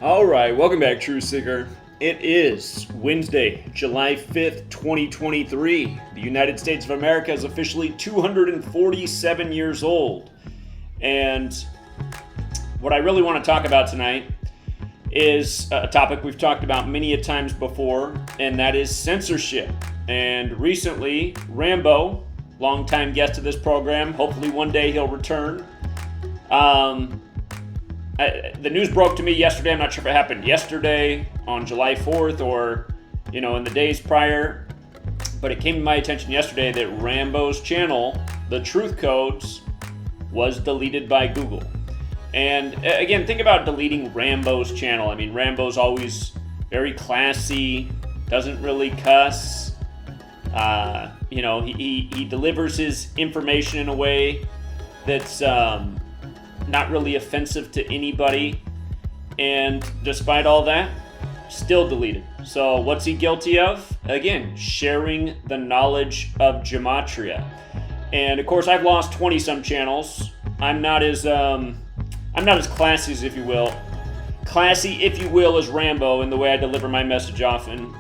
All right, welcome back, Truth Seeker. It is Wednesday, July 5th, 2023. The United States of America is officially 247 years old. And what I really want to talk about tonight is a topic we've talked about many a times before, and that is censorship. And recently, Rambo, longtime guest of this program, hopefully one day he'll return, the news broke to me yesterday. I'm not sure if it happened yesterday on July 4th or, in the days prior. But it came to my attention yesterday that Rambo's channel, The Truth Codes, was deleted by Google. And again, think about deleting Rambo's channel. I mean, Rambo's always very classy, doesn't really cuss. He delivers his information in a way that's not really offensive to anybody, and despite all that, still deleted. So what's he guilty of? Again, sharing the knowledge of gematria. And of course, I've lost 20 some channels. I'm not as classy if you will, as Rambo in the way I deliver my message often.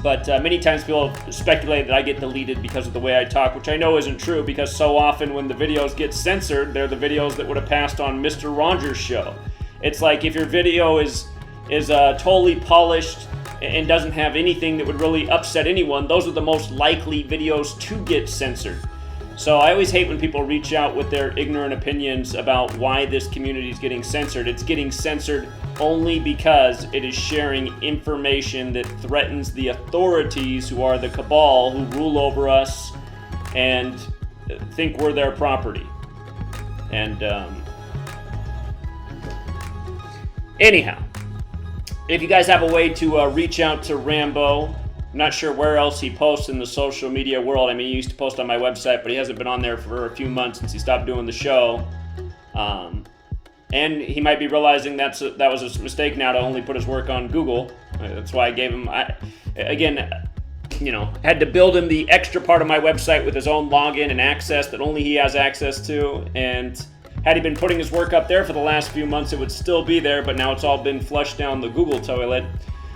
But many times people speculate that I get deleted because of the way I talk, which I know isn't true, because so often when the videos get censored, they're the videos that would have passed on Mr. Rogers' show. It's like if your video is totally polished and doesn't have anything that would really upset anyone, those are the most likely videos to get censored. So I always hate when people reach out with their ignorant opinions about why this community is getting censored. It's getting censored only because it is sharing information that threatens the authorities, who are the cabal, who rule over us and think we're their property. And anyhow, if you guys have a way to reach out to Rambo, I'm not sure where else he posts in the social media world. I mean, he used to post on my website, but he hasn't been on there for a few months since he stopped doing the show. And he might be realizing that was a mistake now to only put his work on Google. That's why I gave him, had to build him the extra part of my website with his own login and access that only he has access to. And had he been putting his work up there for the last few months, it would still be there, but now it's all been flushed down the Google toilet.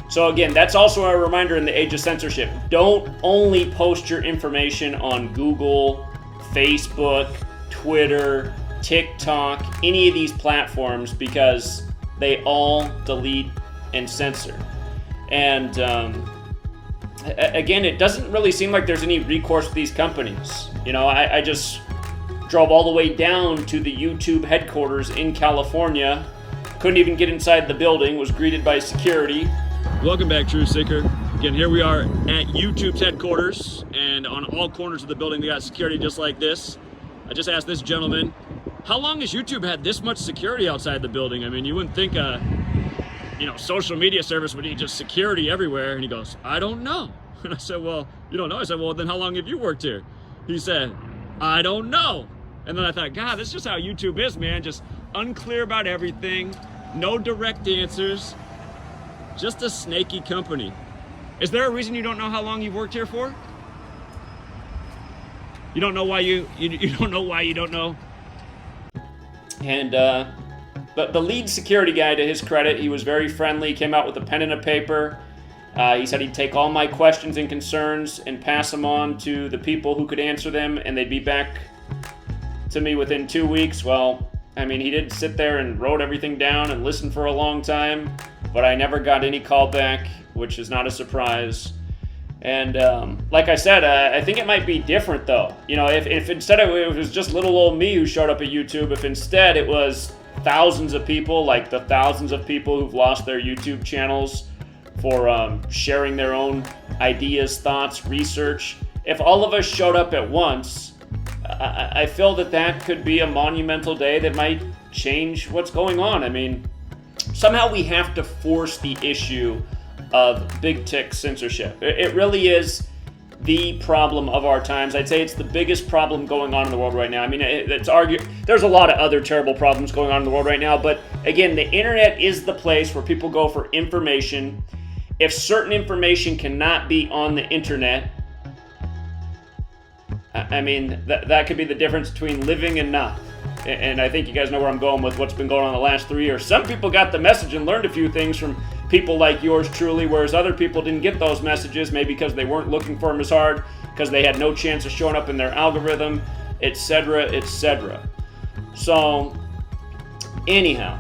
So again, that's also a reminder in the age of censorship. Don't only post your information on Google, Facebook, Twitter, TikTok, any of these platforms, because they all delete and censor. And again, it doesn't really seem like there's any recourse with these companies. I just drove all the way down to the YouTube headquarters in California. Couldn't even get inside the building, was greeted by security. Welcome back, Truth Seeker. Again, here we are at YouTube's headquarters, and on all corners of the building, they got security just like this. I just asked this gentleman, how long has YouTube had this much security outside the building? I mean, you wouldn't think a, social media service would need just security everywhere. And he goes, I don't know. And I said, well, you don't know? I said, well, then how long have you worked here? He said, I don't know. And then I thought, God, this is just how YouTube is, man. Just unclear about everything, no direct answers. Just a snaky company. Is there a reason you don't know how long you've worked here for? You don't know why you don't know why you don't know? And but the lead security guy, to his credit, he was very friendly, came out with a pen and a paper. He said he'd take all my questions and concerns and pass them on to the people who could answer them, and they'd be back to me within 2 weeks. Well, I mean, he did sit there and wrote everything down and listened for a long time, but I never got any call back, which is not a surprise. And like I said, I think it might be different though. If instead of it was just little old me who showed up at YouTube, if instead it was thousands of people, like the thousands of people who've lost their YouTube channels for sharing their own ideas, thoughts, research, if all of us showed up at once, I feel that could be a monumental day that might change what's going on. I mean, somehow we have to force the issue of big tech censorship. It really is the problem of our times. I'd say it's the biggest problem going on in the world right now. I mean, there's a lot of other terrible problems going on in the world right now, but again, the internet is the place where people go for information. If certain information cannot be on the internet, I mean, that could be the difference between living and not. And I think you guys know where I'm going with what's been going on the last 3 years. Some people got the message and learned a few things from people like yours truly, whereas other people didn't get those messages, maybe because they weren't looking for them as hard, because they had no chance of showing up in their algorithm, etc., etc. So, anyhow,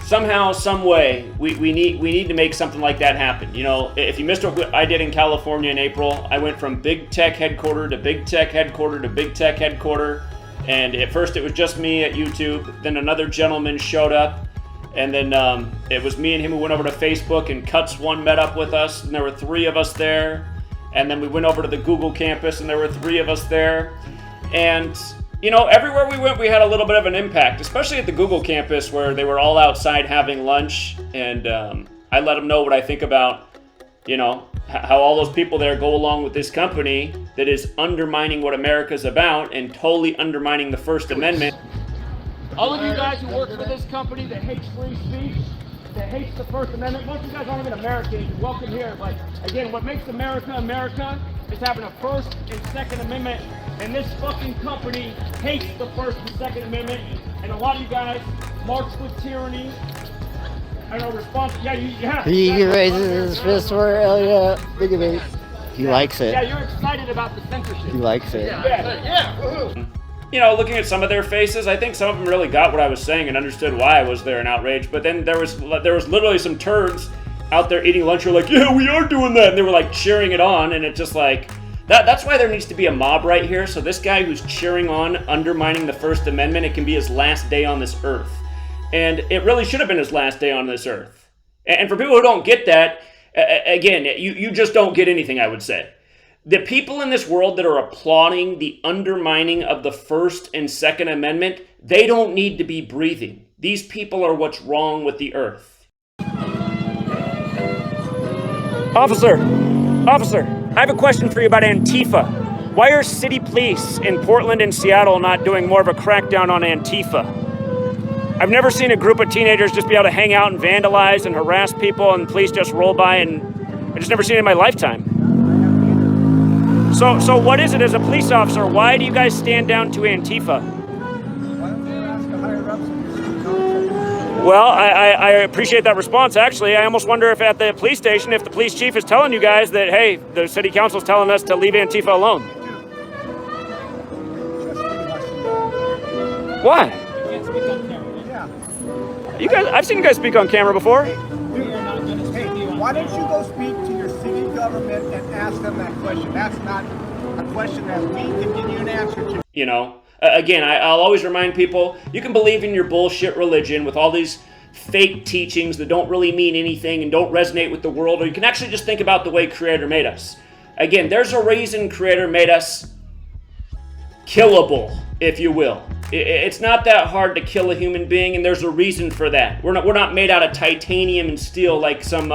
somehow, some way, we need to make something like that happen. You know, if you missed what I did in California in April, I went from big tech headquarter to big tech headquarter to big tech headquarter, and at first it was just me at YouTube. Then another gentleman showed up, and then it was me and him who went over to Facebook, and Cuts One met up with us, and there were 3 of us there. And then we went over to the Google campus, and there were 3 of us there. And you know, everywhere we went, we had a little bit of an impact, especially at the Google campus where they were all outside having lunch. And I let them know what I think about, you know, how all those people there go along with this company that is undermining what America's about and totally undermining the First Amendment. All of you guys who work for this company that hates free speech, that hates the First Amendment, most of you guys aren't even Americans. You're welcome here. But again, what makes America America is having a First and Second Amendment. And this fucking company hates the First and Second Amendment. And a lot of you guys march with tyranny. I know response. Yeah. He raises his fist for Elliot. Look at me. He likes it. Yeah, you're excited about the censorship. He likes it. Yeah. You know, looking at some of their faces, I think some of them really got what I was saying and understood why I was there in outrage. But then there was literally some turds out there eating lunch who were like, yeah, we are doing that. And they were like cheering it on. And it just like, that's why there needs to be a mob right here. So this guy who's cheering on, undermining the First Amendment, it can be his last day on this earth. And it really should have been his last day on this earth. And for people who don't get that, again, you just don't get anything, I would say. The people in this world that are applauding the undermining of the First and Second Amendment, they don't need to be breathing. These people are what's wrong with the earth. Officer, I have a question for you about Antifa. Why are city police in Portland and Seattle not doing more of a crackdown on Antifa? I've never seen a group of teenagers just be able to hang out and vandalize and harass people and police just roll by, and I just never seen it in my lifetime. So what is it as a police officer? Why do you guys stand down to Antifa? Why don't you ask a higher ups? Well, I appreciate that response, actually. I almost wonder if at the police station, if the police chief is telling you guys that, hey, the city council's telling us to leave Antifa alone. Why? Yeah. You guys, I've seen you guys speak on camera before. Hey, why don't you go speak to your city government and ask them that question? That's not a question that we can give you an answer to. You know, again, I'll always remind people, you can believe in your bullshit religion with all these fake teachings that don't really mean anything and don't resonate with the world, or you can actually just think about the way Creator made us. Again, there's a reason Creator made us killable, if you will. It's not that hard to kill a human being, and there's a reason for that. We're not made out of titanium and steel like some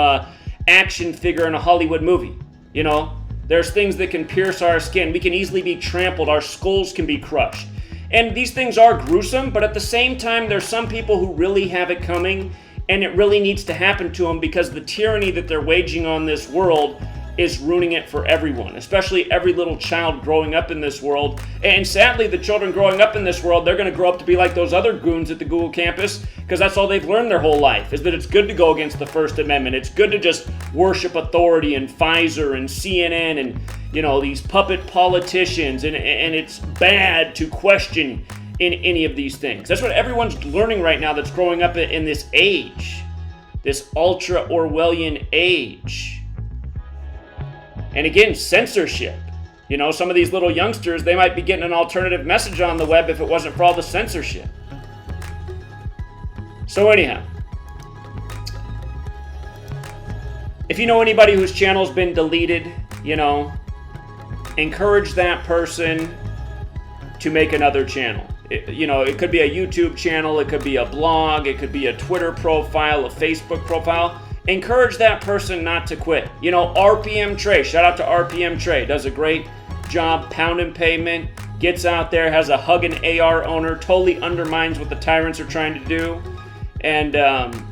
action figure in a Hollywood movie. You know, there's things that can pierce our skin. We can easily be trampled. Our skulls can be crushed. And these things are gruesome, but at the same time, there's some people who really have it coming, and it really needs to happen to them because the tyranny that they're waging on this world is ruining it for everyone, especially every little child growing up in this world. And sadly, the children growing up in this world, they're going to grow up to be like those other goons at the Google campus because that's all they've learned their whole life, is that it's good to go against the First Amendment. It's good to just worship authority and Pfizer and CNN and, you know, these puppet politicians, and it's bad to question in any of these things. That's what everyone's learning right now that's growing up in this age, this ultra-Orwellian age. And again, censorship. You know, some of these little youngsters, they might be getting an alternative message on the web if it wasn't for all the censorship. So anyhow, if you know anybody whose channel's been deleted, you know, encourage that person to make another channel. It could be a YouTube channel, it could be a blog, it could be a Twitter profile, a Facebook profile. Encourage that person not to quit. You know, RPM Trey, shout out to RPM Trey, does a great job pounding pavement, gets out there, has a hugging AR owner, totally undermines what the tyrants are trying to do. And,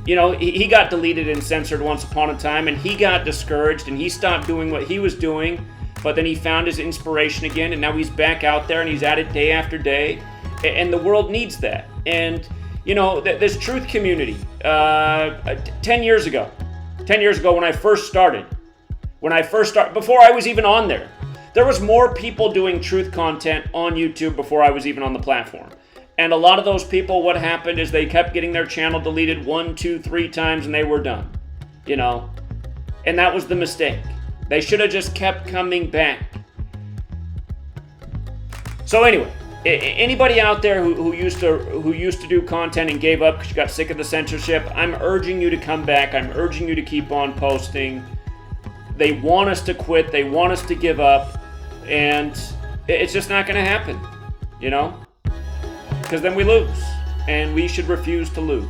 you know, he got deleted and censored once upon a time, and he got discouraged, and he stopped doing what he was doing but then he found his inspiration again, and now he's back out there and he's at it day after day, and the world needs that. And you know, this truth community, 10 years ago when I first started, before I was even on there was more people doing truth content on YouTube before I was even on the platform. And a lot of those people, what happened is they kept getting their channel deleted 1, 2, 3 times and they were done, you know, and that was the mistake. They should have just kept coming back. So anyway, anybody out there who used to do content and gave up because you got sick of the censorship, I'm urging you to come back. I'm urging you to keep on posting. They want us to quit. They want us to give up, and it's just not going to happen, you know? Because then we lose, and we should refuse to lose.